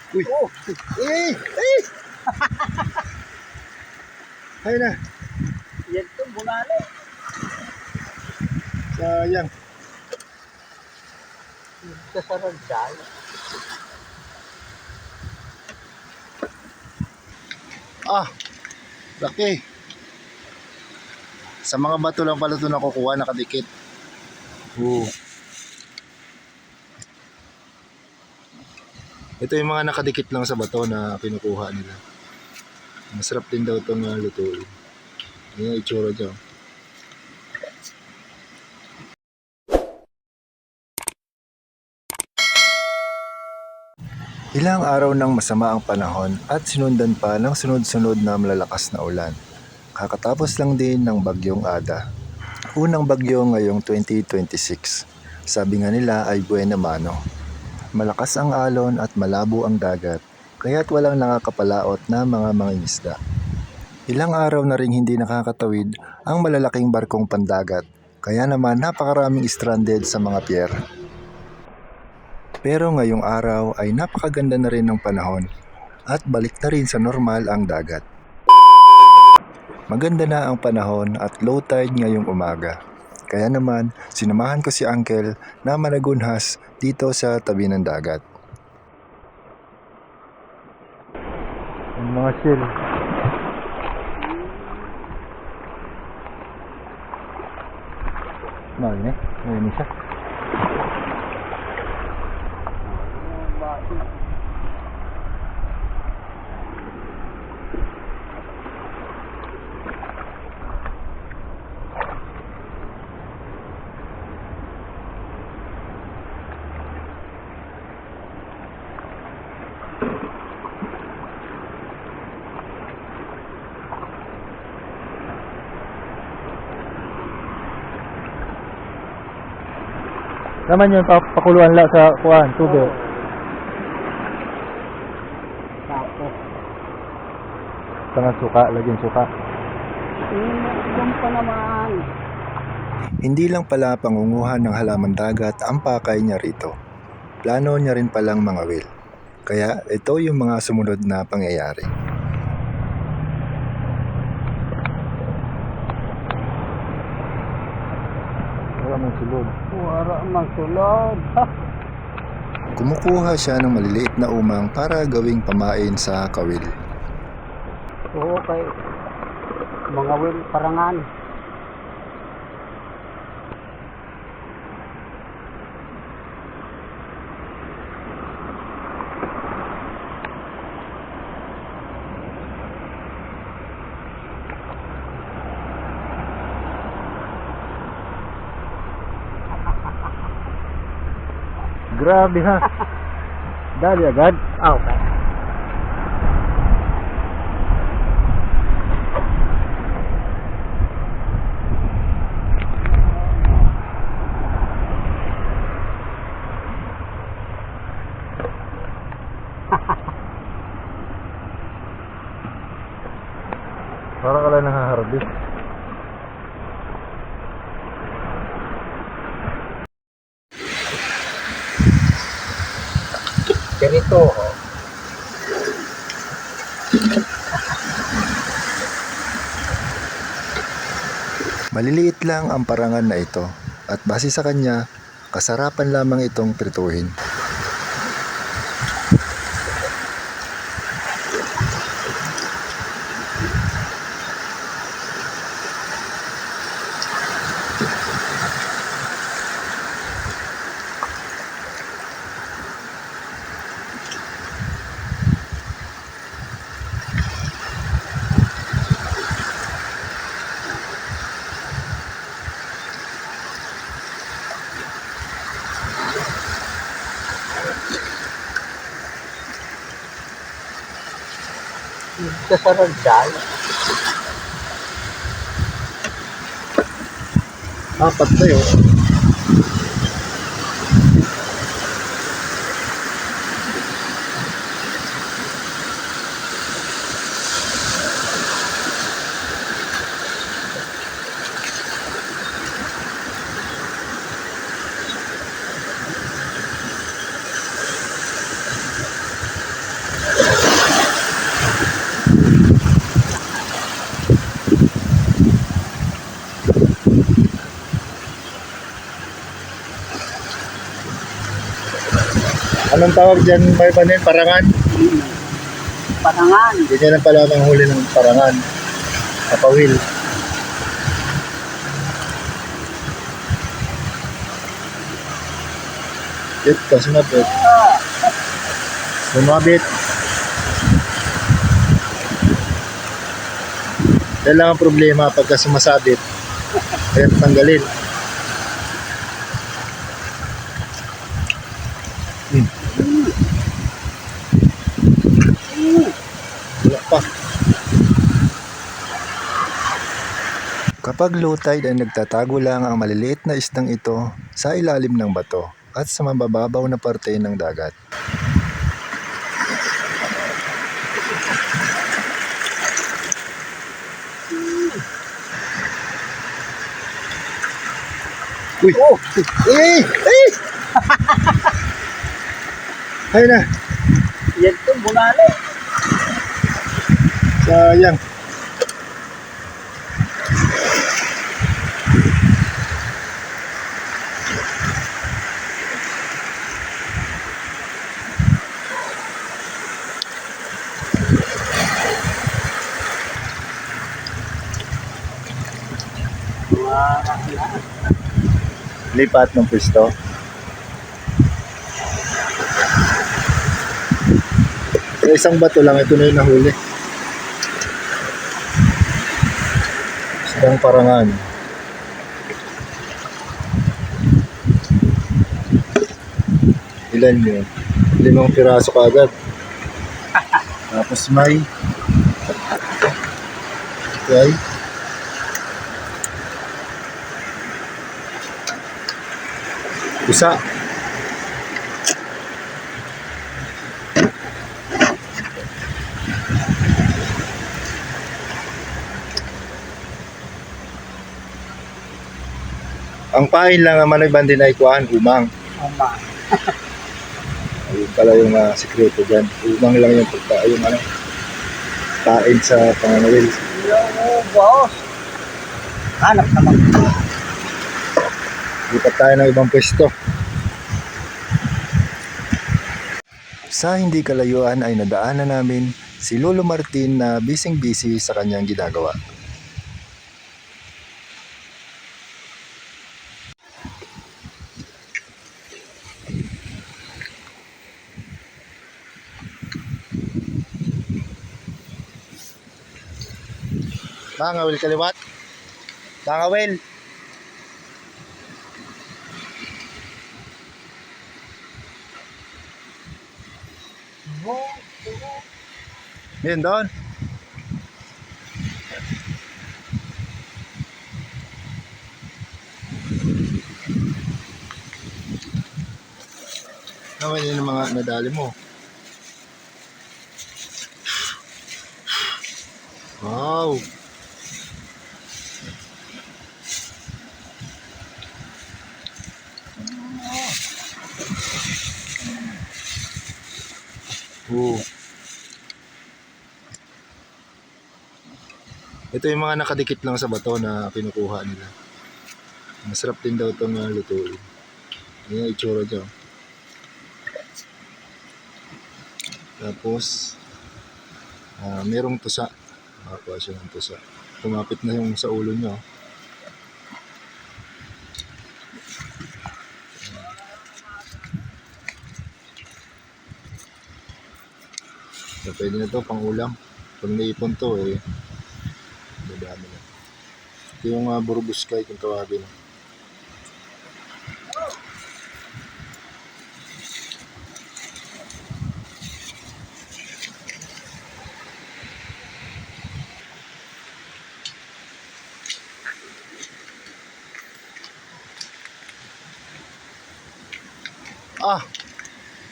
Uy! Oh, Eh! Eh! Ayun na. yan to, bulalo. Sayang. Sasarag dahil. Ah! Laki. Sa mga bato lang pala ito nakukuha, nakadikit. Oo. Ito yung mga nakadikit lang sa bato na kinukuha nila. Masarap din daw itong lutuin. Yan yung itsura dyan. Ilang araw nang masama ang panahon at sinundan pa ng sunod-sunod na malalakas na ulan. Kakatapos lang din ng bagyong Ada. Unang bagyo ngayong 2026. Sabi nga nila ay buena mano. Malakas ang alon at malabo ang dagat, kaya't walang nakakapalaot na mga mangingisda. Ilang araw na ring hindi nakakatawid ang malalaking barkong pandagat, kaya naman napakaraming stranded sa mga pier. Pero ngayong araw ay napakaganda na rin ng panahon at balik na rin sa normal ang dagat. Maganda na ang panahon at low tide ngayong umaga. Kaya naman, sinamahan ko si Uncle na managunhas dito sa tabi ng dagat. Ang mga shell. Ngayon ngayon siya. Naman yun, pakuluan lang sa kuwan, tubig. Tapos, Tangan suka, lagyan suka. yung pa naman. Hindi lang pala pangunguhan ng halaman dagat ang pakay niya rito. Plano niya rin palang mangawil. Kaya ito yung mga sumunod na pangyayari. Wala mong sulod. Wara mang sulod. Ha? Kumukuha siya ng maliliit na umang para gawing pamain sa kawil. Oo, kay mga wil parangan. Grabe ha. Dali agad. Okay. Para ka lang nanghaharabis. Ganito, oh. Maliliit lang ang parangan na ito at base sa kanya, kasarapan lamang itong prituhin. Sasarag dahil. Apat na yun. Anong tawag dyan, may panin? Parangan? Parangan. Ganyan lang pala ang huli ng parangan. Kapawil. Ito, sumabit. Sumabit. Yan lang ang problema pagka sumasabit. Kaya tanggalin. Wala pa. Kapag low tide ay nagtatago lang ang maliliit na isdang ito sa ilalim ng bato at sa mabababaw na parte ng dagat. Uy! Oh, Eh! Eh! Ayun na! yan to, bunali. Sayang! Lipat ng pwesto. Sa isang bato lang, ito na yung nahuli. Isang parangan. Ilan yun? 5 piraso kaagad. Tapos may okay. Pusa. Ang pain lang naman ay bandin ay kuhaan, umang. Uma. Ayun pala yung sikreto dyan. Umang lang yung pagka, yung pain sa pangangawil. Yung boss. Hanap naman. Lipat tayo ng ibang pwesto. Sa hindi kalayuan ay nadaanan namin si Lolo Martin na bising-busy sa kanyang ginagawa. Mangawil kaliwat. Mangawil. Yan doon. Naman yun ang mga nadali mo. Wow. Ito yung mga nakadikit lang sa bato na kinukuha nila. Masarap din daw itong lutuin. Yan yung itsura dyan. Tapos, merong tusa. Makakuha siya ng tusa. Kumapit na yung sa ulo nyo. So, pwede na ito pang ulam. Pag naipon to madami na. Ito yung burubuskay kung tawagin.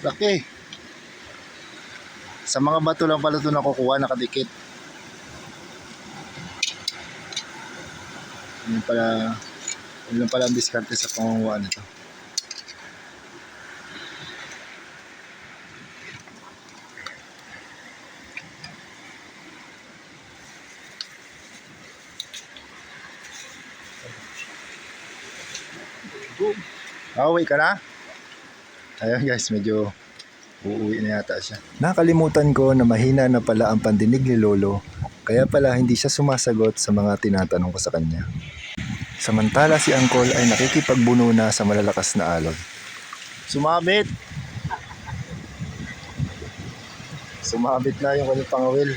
Laki. Sa mga bato lang pala ito nakukuha, nakadikit. Yun lang pala ang diskarte sa pangunguha nito. Uwi ka na? Ayun guys, medyo Uuwi na yata siya. Nakalimutan ko na mahina na pala ang pandinig ni Lolo, kaya pala hindi siya sumasagot sa mga tinatanong ko sa kanya. Samantala si Uncle ay nakikipagbuno na sa malalakas na alon. Sumabit! Sumabit na yung kanyang pangawil.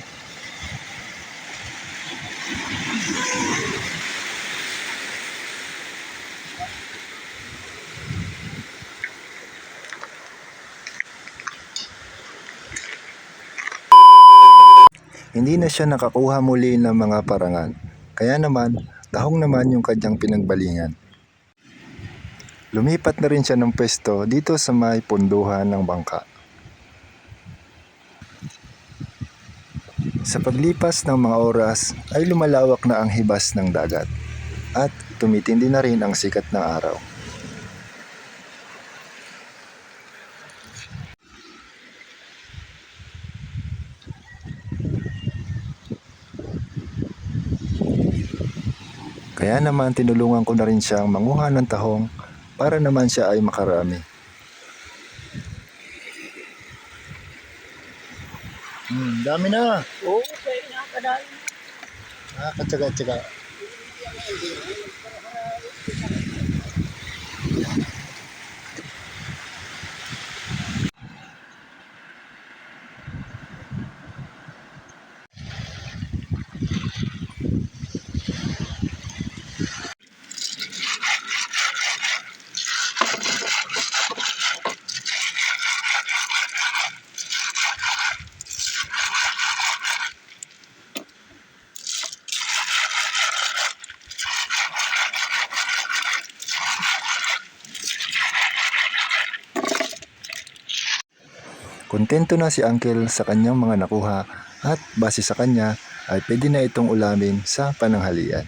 Hindi na siya nakakuha muli ng mga parangan. Kaya naman, tahong naman yung kanyang pinagbalingan. Lumipat na rin siya ng pwesto dito sa may punduhan ng bangka. Sa paglipas ng mga oras ay lumalawak na ang hibas ng dagat at tumitindi na rin ang sikat ng araw. Kaya naman tinulungan ko na rin siyang manguha ng tahong para naman siya ay makarami. Dami na. Oo, kaya nakakadali. Nakakatsaga-tsaga. Kontento na si Uncle sa kanyang mga nakuha at base sa kanya ay pwede na itong ulamin sa pananghalian.